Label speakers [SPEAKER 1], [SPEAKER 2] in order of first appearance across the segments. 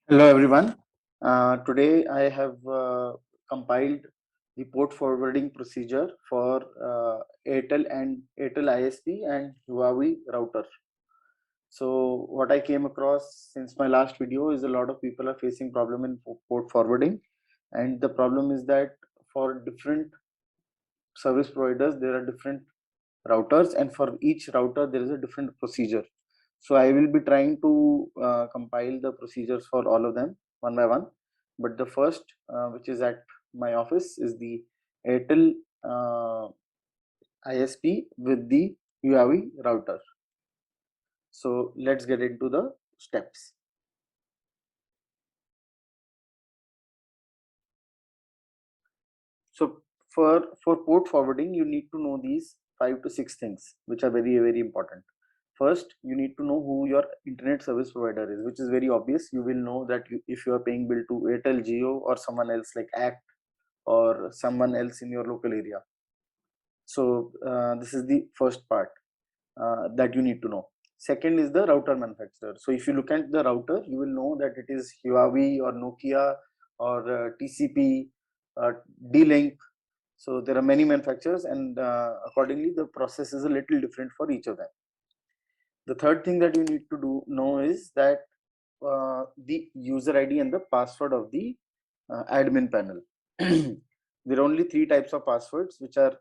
[SPEAKER 1] Hello everyone. Today I have compiled the port forwarding procedure for Airtel ISP and Huawei router. So what I came across since my last video is a lot of people are facing problem in port forwarding, and the problem is that for different service providers there are different routers, and for each router there is a different procedure. So I will be trying to compile the procedures for all of them one by one. But the first, which is at my office, is the Airtel ISP with the Huawei router. So let's get into the steps. So for port forwarding, you need to know these 5 to 6 things, which are very important. First, you need to know who your internet service provider is, which is very obvious. You will know that if you are paying bill to Airtel, Jio, or someone else like Act or someone else in your local area. So this is the first part that you need to know. Second is the router manufacturer. So if you look at the router, you will know that it is Huawei or Nokia or TCP, D-Link. So there are many manufacturers, and accordingly the process is a little different for each of them. The third thing that you need to know is that the user ID and the password of the admin panel. There are only 3 types of passwords which are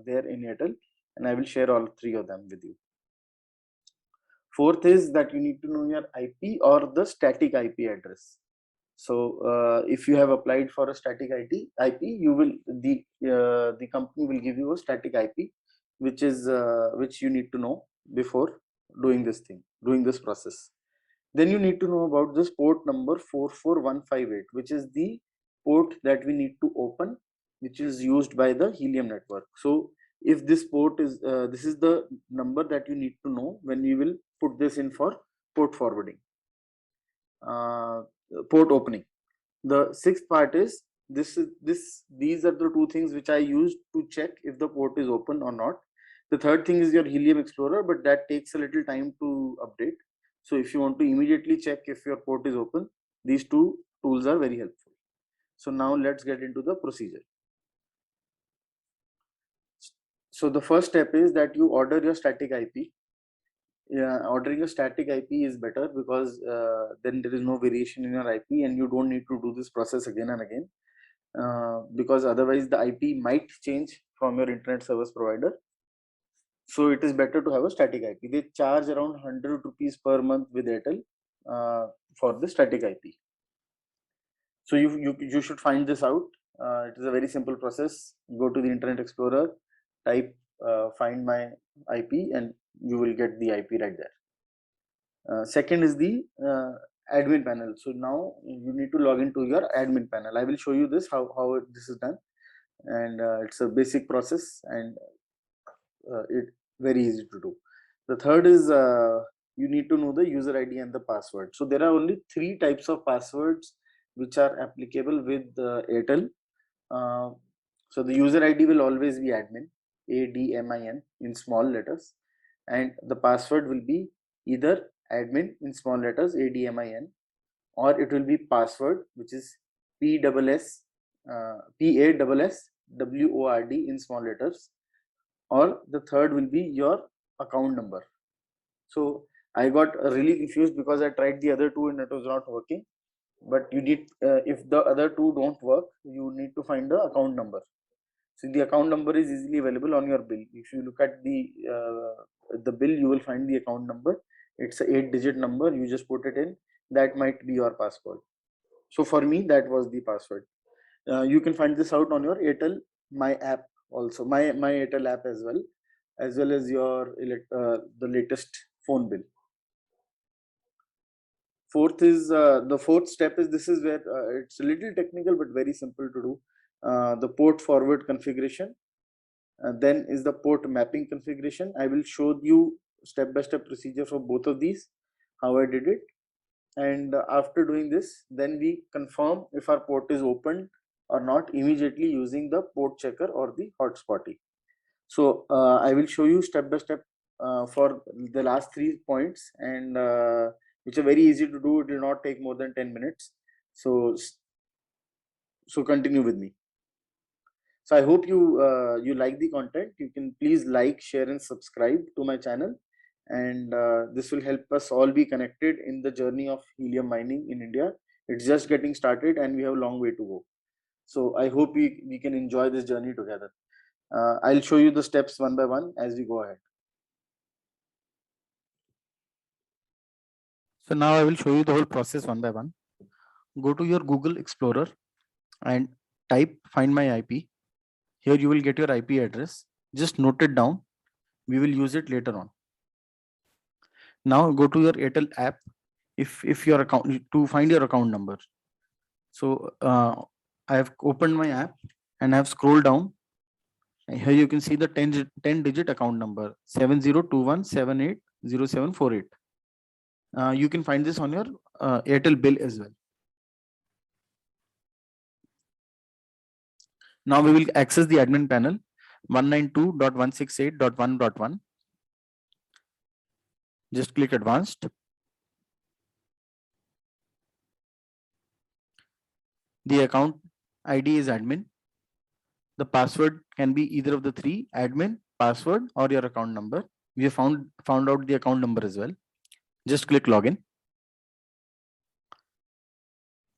[SPEAKER 1] there in Airtel, and I will share all 3 of them with you. Fourth is that you need to know your IP or the static IP address. So if you have applied for a static IP, you will the company will give you a static IP, which is which you need to know before doing this process. Then you need to know about this port number 44158, which is the port that we need to open, which is used by the Helium network. So if this port is this is the number that you need to know when you will put this in for port forwarding, port opening. The sixth part is these are the 2 things which I used to check if the port is open or not. The third thing is your Helium Explorer, but that takes a little time to update. So if you want to immediately check if your port is open, these 2 tools are very helpful. So now let's get into the procedure. So the first step is that you order your static IP. Ordering a static IP is better because then there is no variation in your IP, and you don't need to do this process again and again. Because otherwise the IP might change from your internet service provider. So it is better to have a static IP. They charge around 100 rupees per month with Airtel for the static IP. So you should find this out. It is a very simple process. Go to the Internet Explorer, type find my IP, and you will get the IP right there. Second is the admin panel. So now you need to log into your admin panel. I will show you this how this is done, and it's a basic process, and it very easy to do. The third is you need to know the user ID and the password. So there are only 3 types of passwords which are applicable with Airtel. So the user ID will always be admin, ADMIN in small letters, and the password will be either admin in small letters, ADMIN, or it will be password, which is PSS WORD in small letters, or the third will be your account number. So I got really confused because I tried the other 2 and it was not working. But you need if the other 2 don't work, you need to find the account number. So the account number is easily available on your bill. If you look at the bill, you will find the account number. It's a 8-digit number. You just put it in. That might be your password. So for me, that was the password. You can find this out on your Airtel My app also, my Airtel app as well as your the latest phone bill. Fourth is the fourth step is this is where it's a little technical but very simple to do. The port forward configuration, then is the port mapping configuration. I will show you step-by-step procedure for both of these, how I did it. And after doing this, then we confirm if our port is opened or not immediately using the port checker or the hotspot. So I will show you step by step for the last 3 points, and which are very easy to do. It will not take more than 10 minutes. So continue with me. So I hope you like the content. You can please like, share, and subscribe to my channel, and this will help us all be connected in the journey of helium mining in India. It's just getting started, and we have a long way to go. So I hope we can enjoy this journey together. I'll show you the steps one by one as we go ahead. So now I will show you the whole process one by one. Go to your Google Explorer and type find my IP. Here you will get your IP address. Just note it down. We will use it later on. Now go to your Airtel app if your account to find your account number. So I have opened my app and I have scrolled down. And here you can see the 10 digit account number 7021780748. You can find this on your Airtel bill as well. Now we will access the admin panel 192.168.1.1. Just click advanced. The account ID is admin. The password can be either of the three: admin, password, or your account number. We have found out the account number as well. Just click login.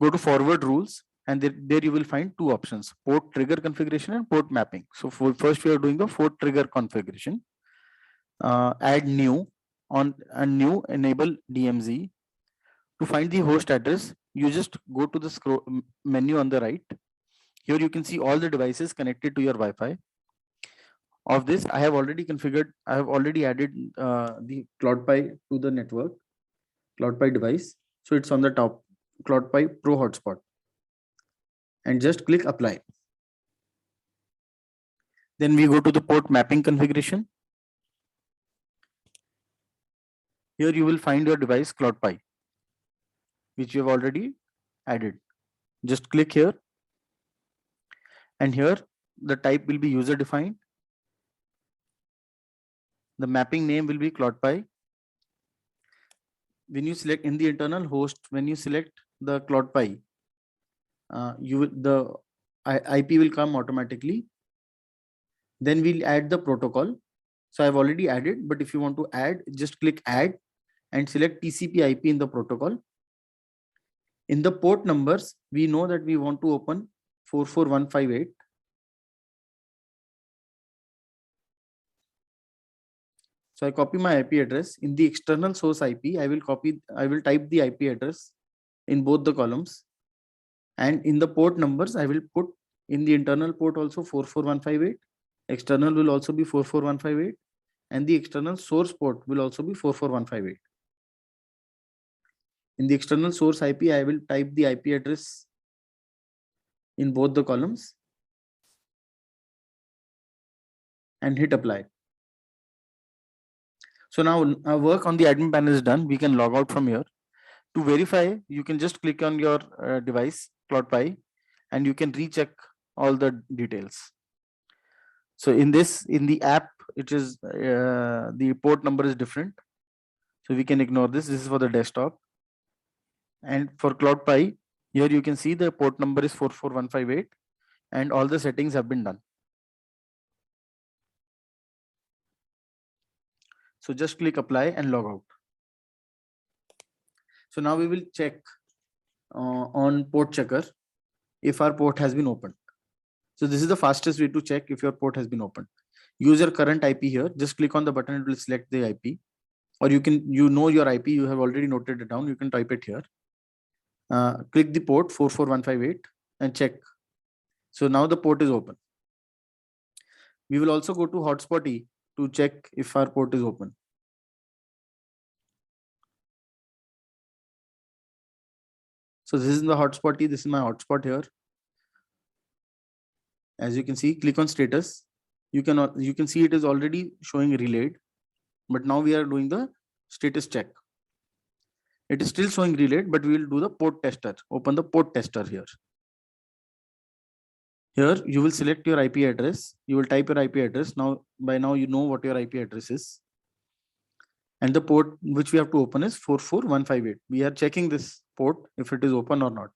[SPEAKER 1] Go to forward rules, and there you will find two options: port trigger configuration and port mapping. So first we are doing the port trigger configuration. Add new on a new enable DMZ. To find the host address, you just go to the scroll menu on the right. Here you can see all the devices connected to your Wi-Fi. Of this, I have already configured. I have already added the CloudPi to the network, CloudPi device. So it's on the top, CloudPi Pro Hotspot. And just click apply. Then we go to the port mapping configuration. Here you will find your device CloudPi, which you have already added. Just click here. And here the type will be user defined. The mapping name will be CloudPi. When you select in the internal host, when you select the CloudPi, the IP will come automatically. Then we'll add the protocol. So I've already added, but if you want to add, just click add and select TCP IP in the protocol. In the port numbers, we know that we want to open 44158. So I copy my IP address. In the external source IP, I will type the IP address in both the columns. And in the port numbers, I will put in the internal port also 44158. External will also be 44158. And the external source port will also be 44158. In the external source IP, I will type the IP address in both the columns and hit apply. So now our work on the admin panel is done. We can log out from here. To verify, you can just click on your device, CloudPi, and you can recheck all the details. So in the app, it is the port number is different. So we can ignore this. This is for the desktop. And for CloudPi, here you can see the port number is 44158 and all the settings have been done. So just click apply and log out. So now we will check on port checker if our port has been opened. So this is the fastest way to check if your port has been opened. Use your current IP here. Just click on the button, it will select the IP. Or you know your IP, you have already noted it down. You can type it here. Click the port 44158 and check. So now the port is open. We will also go to Hotspot E to check if our port is open. So this is the Hotspot E. This is my hotspot here. As you can see, click on status. You can see it is already showing relayed, but now we are doing the status check. It is still showing relayed, but we will do the port tester. Open the port tester here. Here you will select your IP address. You will type your IP address. By now you know what your IP address is. And the port which we have to open is 44158. We are checking this port if it is open or not.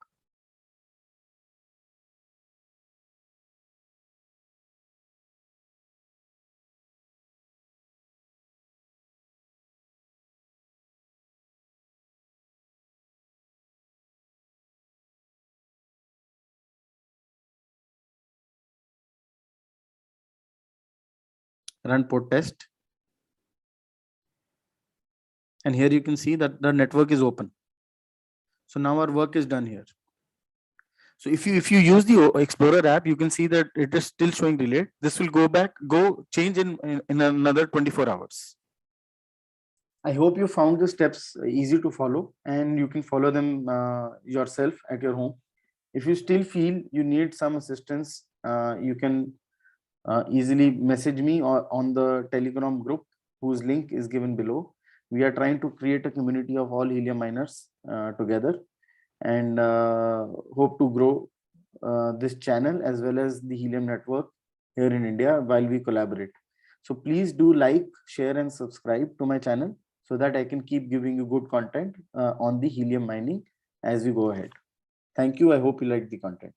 [SPEAKER 1] Run port test. And here you can see that the network is open. So now our work is done here. So if you use the Explorer app, you can see that it is still showing delayed. This will go change in another 24 hours. I hope you found the steps easy to follow and you can follow them yourself at your home. If you still feel you need some assistance, you can easily message me or on the Telegram group whose link is given below. We are trying to create a community of all helium miners together, and hope to grow this channel as well as the helium network here in India while we collaborate. So please do like, share and subscribe to my channel so that I can keep giving you good content on the helium mining as we go ahead. Thank you. I hope you like the content.